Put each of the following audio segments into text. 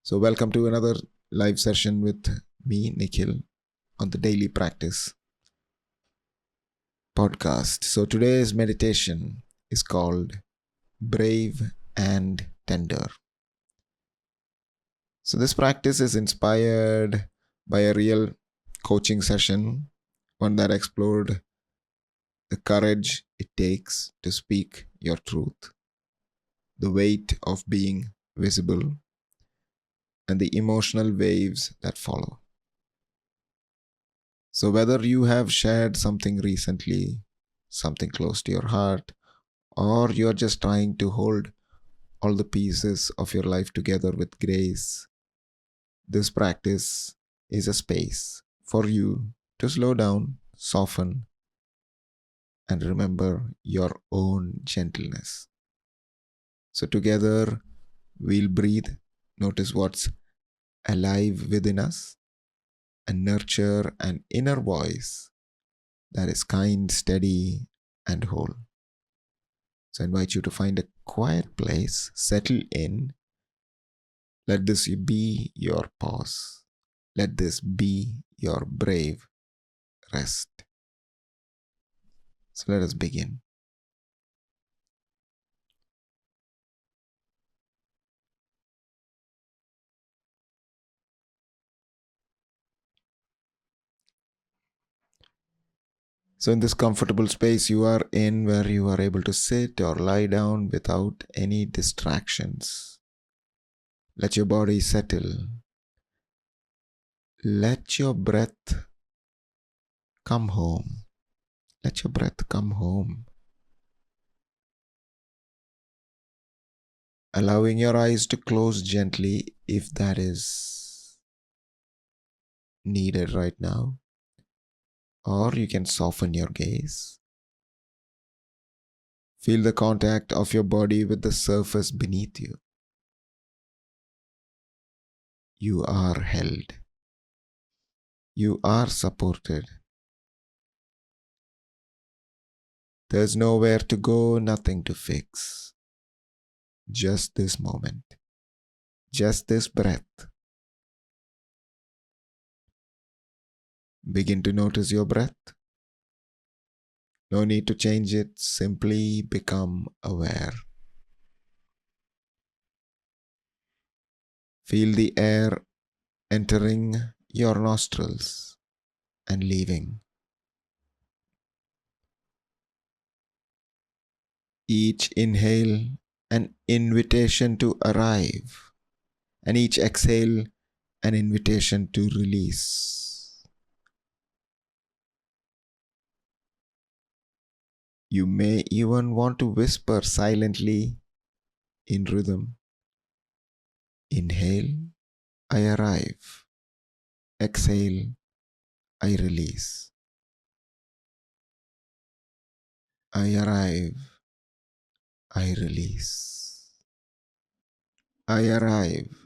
So, welcome to another live session with me, Nikhil, on the Daily Practice podcast. So, today's meditation is called Brave and Tender. So, this practice is inspired by a real coaching session, one that explored the courage it takes to speak your truth, the weight of being visible, and the emotional waves that follow. So, whether you have shared something recently, something close to your heart, or you're just trying to hold all the pieces of your life together with grace, this practice is a space for you to slow down, soften, and remember your own gentleness. So, together, we'll breathe, notice what's alive within us, and nurture an inner voice that is kind, steady, and whole. So I invite you to find a quiet place, settle in. Let this be your pause. Let this be your brave rest. So let us begin. So, in this comfortable space you are in, where you are able to sit or lie down without any distractions, let your body settle. Let your breath come home. Let your breath come home. Allowing your eyes to close gently if that is needed right now, or you can soften your gaze. Feel the contact of your body with the surface beneath you. You are held. You are supported. There's nowhere to go, nothing to fix. Just this moment. Just this breath. Begin to notice your breath. No need to change it, simply become aware. Feel the air entering your nostrils and leaving. Each inhale an invitation to arrive, and each exhale an invitation to release. You may even want to whisper silently in rhythm. Inhale, I arrive. Exhale, I release. I arrive, I release. I arrive,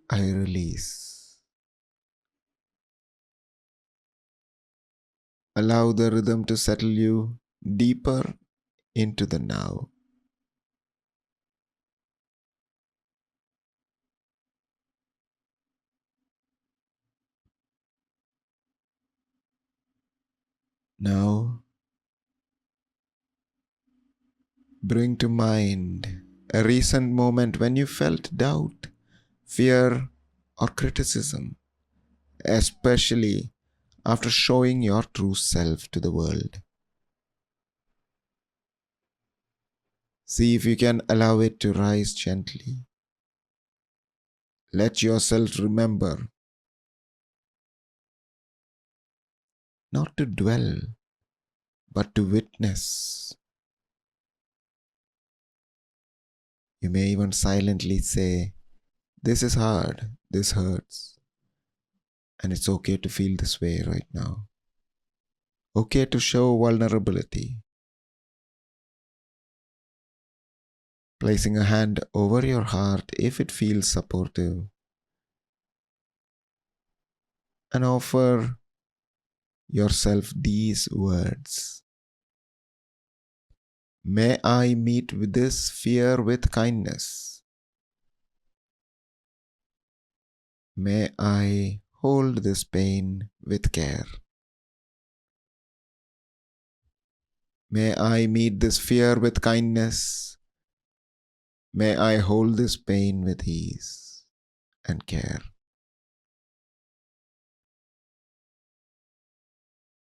I release. Allow the rhythm to settle you deeper into the now. Now, bring to mind a recent moment when you felt doubt, fear, or criticism, especially after showing your true self to the world. See if you can allow it to rise gently. Let yourself remember not to dwell, but to witness. You may even silently say, "This is hard, this hurts, and it's okay to feel this way right now." Okay to show vulnerability. Placing a hand over your heart if it feels supportive, and offer yourself these words: May I meet with this fear with kindness. May I hold this pain with care. May I meet this fear with kindness. May I hold this pain with ease and care.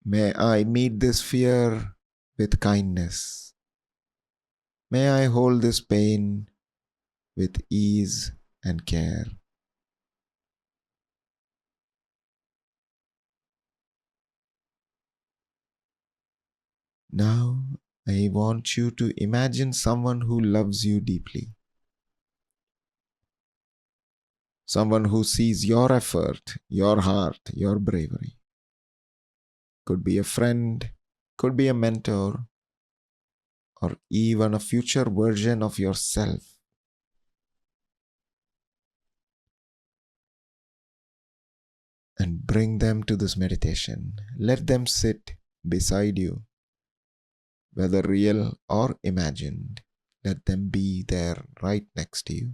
May I meet this fear with kindness. May I hold this pain with ease and care. Now, I want you to imagine someone who loves you deeply, someone who sees your effort, your heart, your bravery. Could be a friend, could be a mentor, or even a future version of yourself. And bring them to this meditation. Let them sit beside you, whether real or imagined. Let them be there right next to you.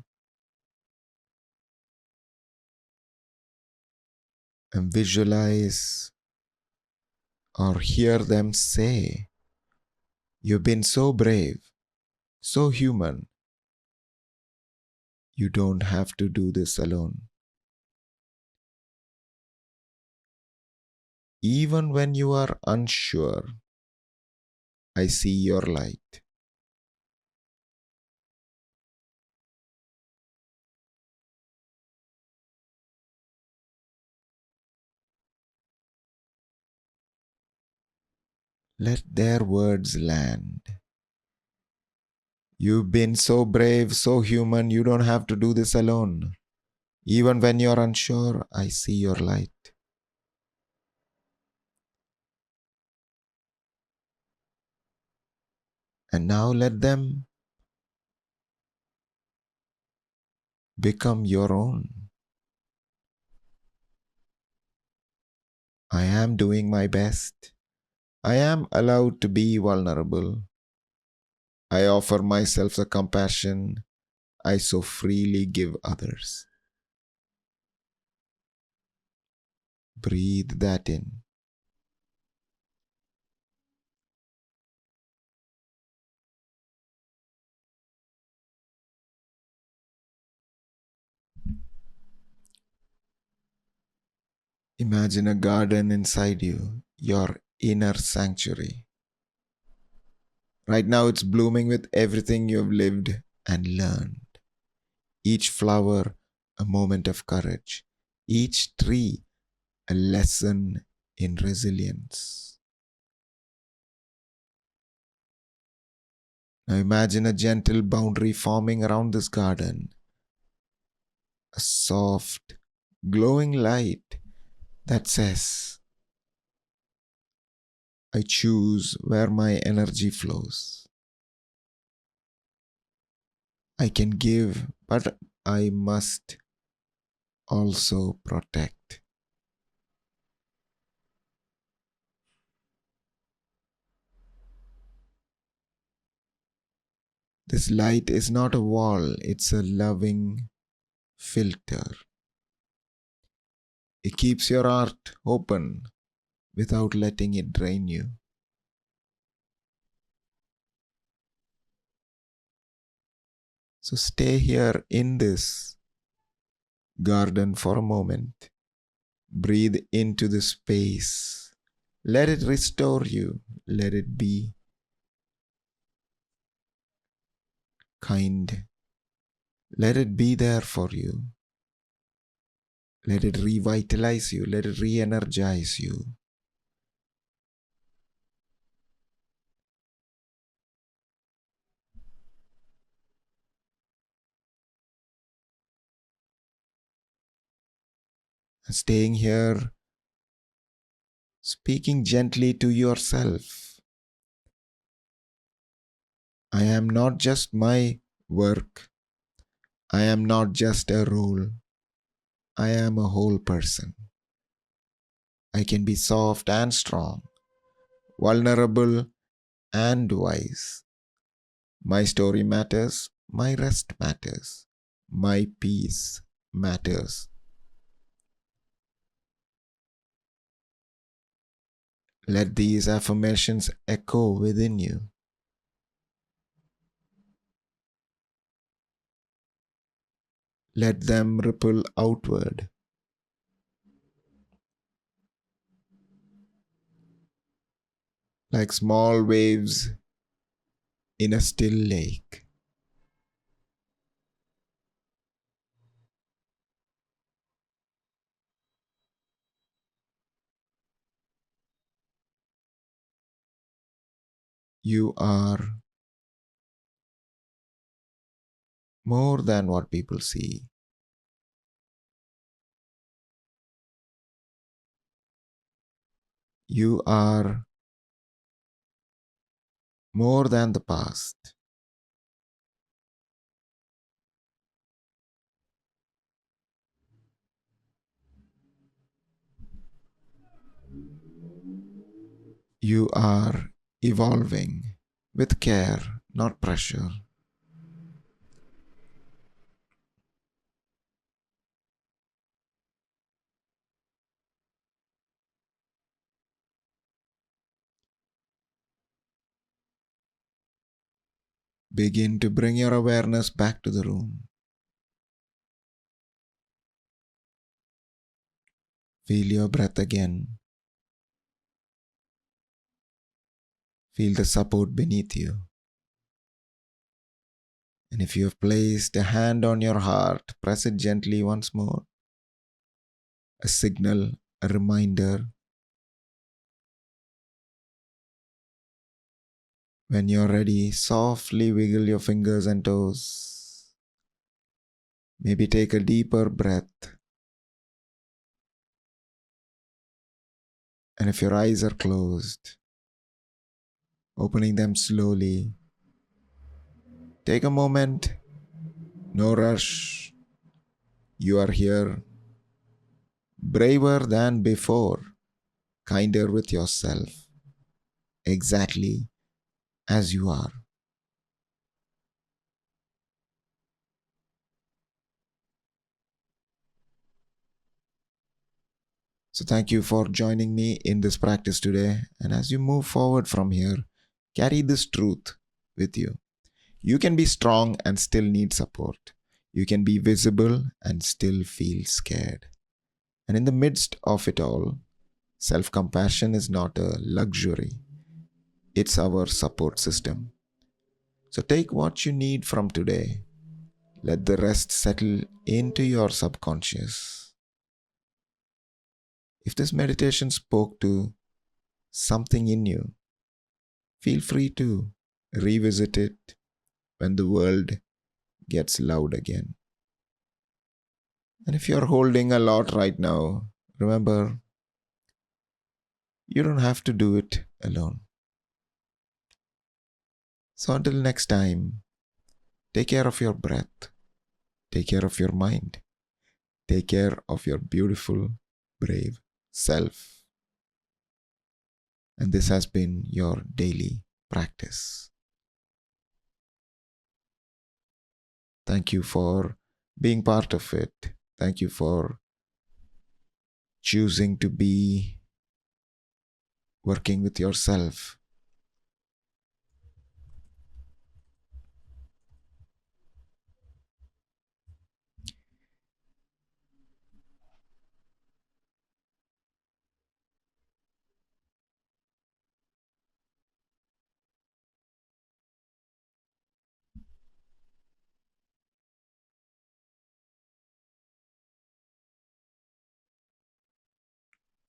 And visualize or hear them say, "You've been so brave, so human. You don't have to do this alone." Even when you are unsure, I see your light. Let their words land. You've been so brave, so human, you don't have to do this alone. Even when you're unsure, I see your light. And now let them become your own. I am doing my best. I am allowed to be vulnerable. I offer myself the compassion I so freely give others. Breathe that in. Imagine a garden inside you, your inner sanctuary. Right now, it's blooming with everything you've lived and learned. Each flower, a moment of courage. Each tree, a lesson in resilience. Now imagine a gentle boundary forming around this garden, a soft, glowing light that says, "I choose where my energy flows. I can give, but I must also protect." This light is not a wall, it's a loving filter. It keeps your heart open without letting it drain you. So stay here in this garden for a moment. Breathe into the space. Let it restore you. Let it be kind. Let it be there for you. Let it revitalize you. Let it re energize you. And staying here, speaking gently to yourself. I am not just my work. I am not just a role. I am a whole person. I can be soft and strong, vulnerable and wise. My story matters. My rest matters. My peace matters. Let these affirmations echo within you. Let them ripple outward like small waves in a still lake. You are more than what people see. You are more than the past. You are evolving with care, not pressure. Begin to bring your awareness back to the room. Feel your breath again. Feel the support beneath you. And if you have placed a hand on your heart, press it gently once more. A signal, a reminder. When you're ready, softly wiggle your fingers and toes. Maybe take a deeper breath. And if your eyes are closed, opening them slowly, take a moment. No rush. You are here, braver than before, kinder with yourself, exactly as you are. So, thank you for joining me in this practice today. And as you move forward from here, carry this truth with you. You can be strong and still need support. You can be visible and still feel scared. And in the midst of it all, self compassion is not a luxury, it's our support system. So, take what you need from today. Let the rest settle into your subconscious. If this meditation spoke to something in you, feel free to revisit it when the world gets loud again. And if you're holding a lot right now, remember, you don't have to do it alone. So until next time, take care of your breath, take care of your mind, take care of your beautiful, brave self. And this has been your daily practice. Thank you for being part of it. Thank you for choosing to be working with yourself.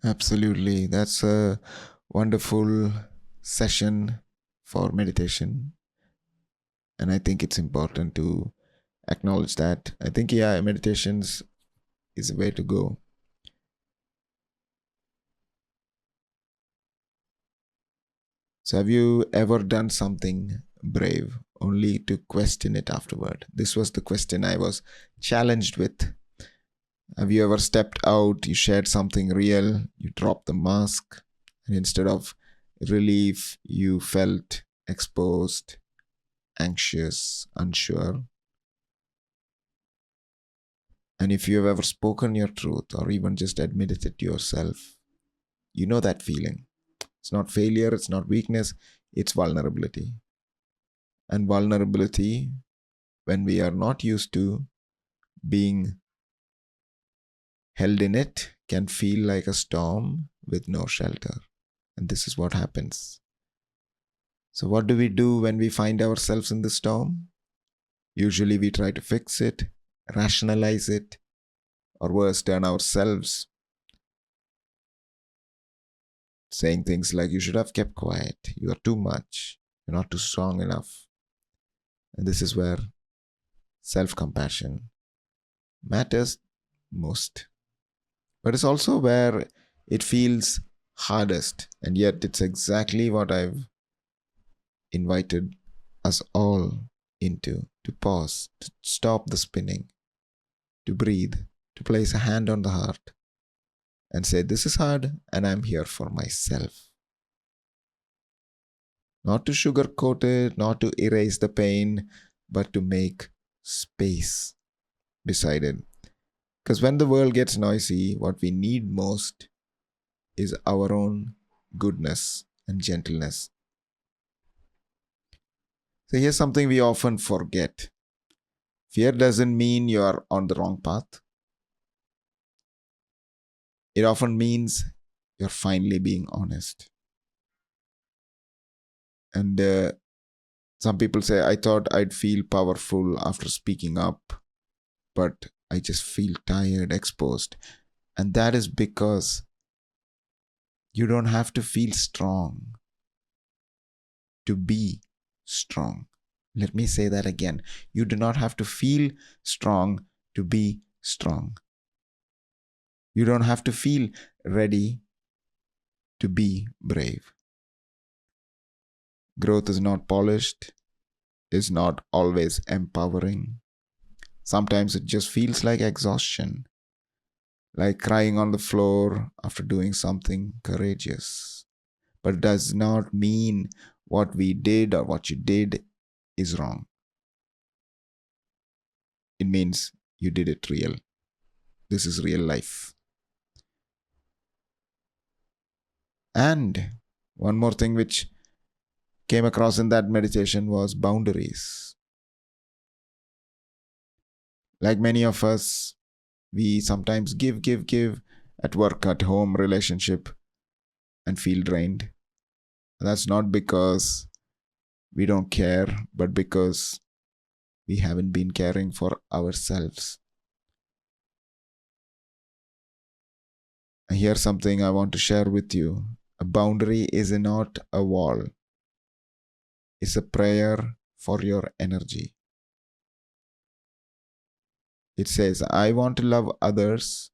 Absolutely. That's a wonderful session for meditation. And I think it's important to acknowledge that. I think, yeah, meditations is a way to go. So, have you ever done something brave only to question it afterward? This was the question I was challenged with. Have you ever stepped out, you shared something real, you dropped the mask, and instead of relief, you felt exposed, anxious, unsure? And if you have ever spoken your truth or even just admitted it to yourself, you know that feeling. It's not failure, it's not weakness, it's vulnerability. And vulnerability, when we are not used to being held in it, can feel like a storm with no shelter. And this is what happens. So, what do we do when we find ourselves in the storm? Usually, we try to fix it, rationalize it, or worse, turn ourselves, saying things like, you should have kept quiet, you are too much, you're not too strong enough. And this is where self compassion matters most. But it's also where it feels hardest. And yet, it's exactly what I've invited us all into, to pause, to stop the spinning, to breathe, to place a hand on the heart and say, this is hard and I'm here for myself. Not to sugarcoat it, not to erase the pain, but to make space beside it. Because when the world gets noisy, what we need most is our own goodness and gentleness. So here's something we often forget. Fear doesn't mean you're on the wrong path. It often means you're finally being honest. And some people say, I thought I'd feel powerful after speaking up, but I just feel tired, exposed. And that is because you don't have to feel strong to be strong. Let me say that again. You do not have to feel strong to be strong. You don't have to feel ready to be brave. Growth is not polished, is not always empowering. Sometimes it just feels like exhaustion, like crying on the floor after doing something courageous. But it does not mean what we did or what you did is wrong. It means you did it real. This is real life. And one more thing which came across in that meditation was boundaries. Like many of us, we sometimes give at work, at home, relationship, and feel drained. That's not because we don't care, but because we haven't been caring for ourselves. And here's something I want to share with you. A boundary is not a wall, it's a prayer for your energy. It says, I want to love others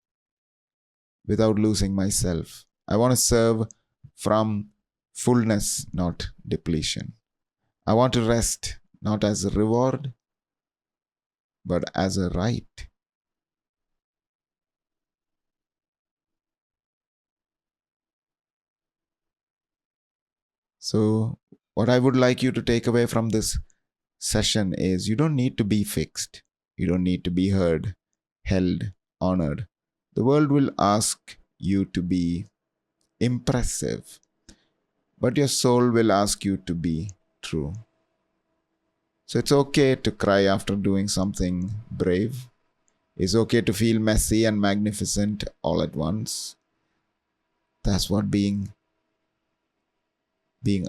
without losing myself. I want to serve from fullness, not depletion. I want to rest not as a reward, but as a right. So, what I would like you to take away from this session is you don't need to be fixed. You don't need to be heard, held, honored. The world will ask you to be impressive, but your soul will ask you to be true. So it's okay to cry after doing something brave. It's okay to feel messy and magnificent all at once. That's what being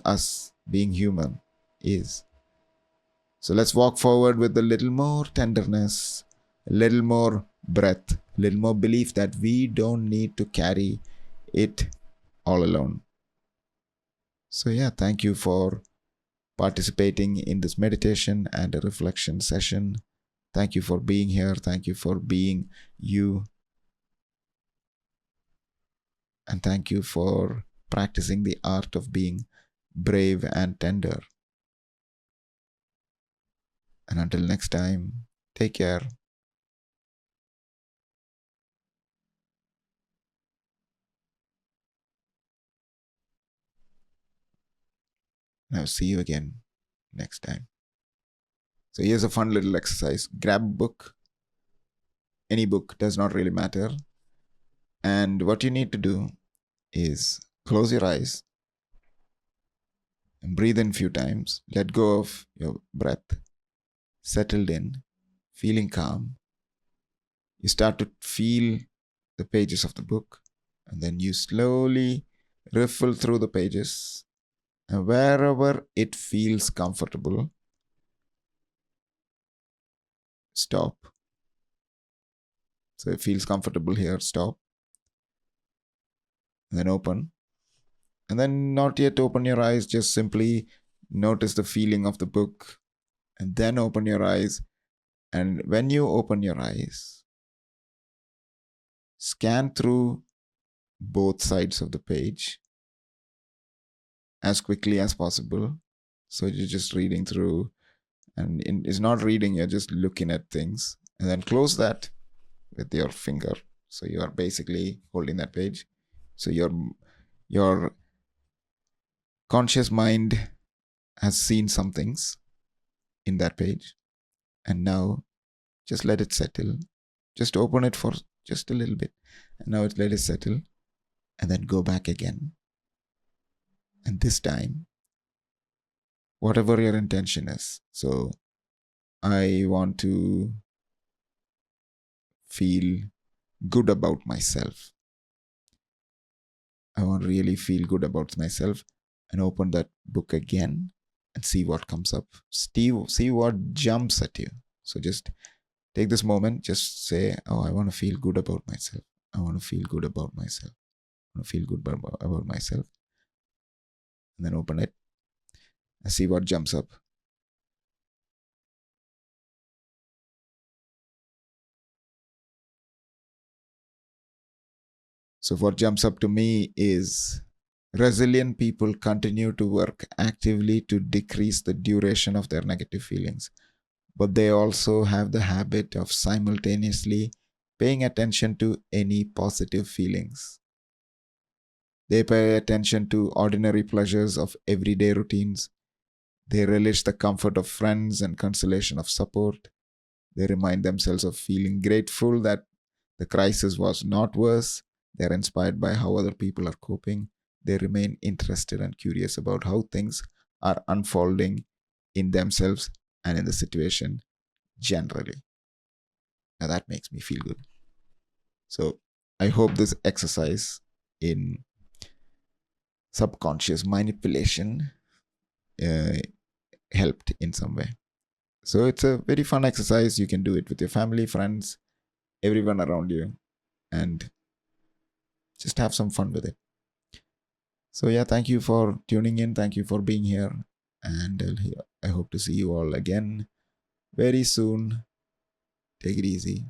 us, being human is. So let's walk forward with a little more tenderness, a little more breath, a little more belief that we don't need to carry it all alone. So, yeah, thank you for participating in this meditation and a reflection session. Thank you for being here. Thank you for being you. And thank you for practicing the art of being brave and tender. And until next time, take care. And I'll see you again next time. So here's a fun little exercise. Grab a book. Any book, does not really matter. And what you need to do is close your eyes And breathe in a few times. Let go of your breath. Settled in, feeling calm. You start to feel the pages of the book, and then you slowly riffle through the pages. And wherever it feels comfortable, stop. So it feels comfortable here, stop. And then open. And then not yet open your eyes, just simply notice the feeling of the book. And then open your eyes. And when you open your eyes, scan through both sides of the page as quickly as possible. So you're just reading through, and it's not reading, you're just looking at things. And then close that with your finger. So you are basically holding that page. So your conscious mind has seen some things in that page. And now just let it settle. Just open it for just a little bit. And now let it settle. And then go back again. And this time, whatever your intention is. So I want to feel good about myself. I want to really feel good about myself, and open that book again and see what comes up. See what jumps at you. So just take this moment, just say, oh, I want to feel good about myself. I want to feel good about myself. I want to feel good about myself. And then open it and see what jumps up. So what jumps up to me is resilient people continue to work actively to decrease the duration of their negative feelings, but they also have the habit of simultaneously paying attention to any positive feelings. They pay attention to ordinary pleasures of everyday routines. They relish the comfort of friends and consolation of support. They remind themselves of feeling grateful that the crisis was not worse. They're inspired by how other people are coping. They remain interested and curious about how things are unfolding in themselves and in the situation generally. Now that makes me feel good. So I hope this exercise in subconscious manipulation uh, helped in some way. So it's a very fun exercise. You can do it with your family, friends, everyone around you, and just have some fun with it. So yeah, thank you for tuning in. Thank you for being here. And I hope to see you all again very soon. Take it easy.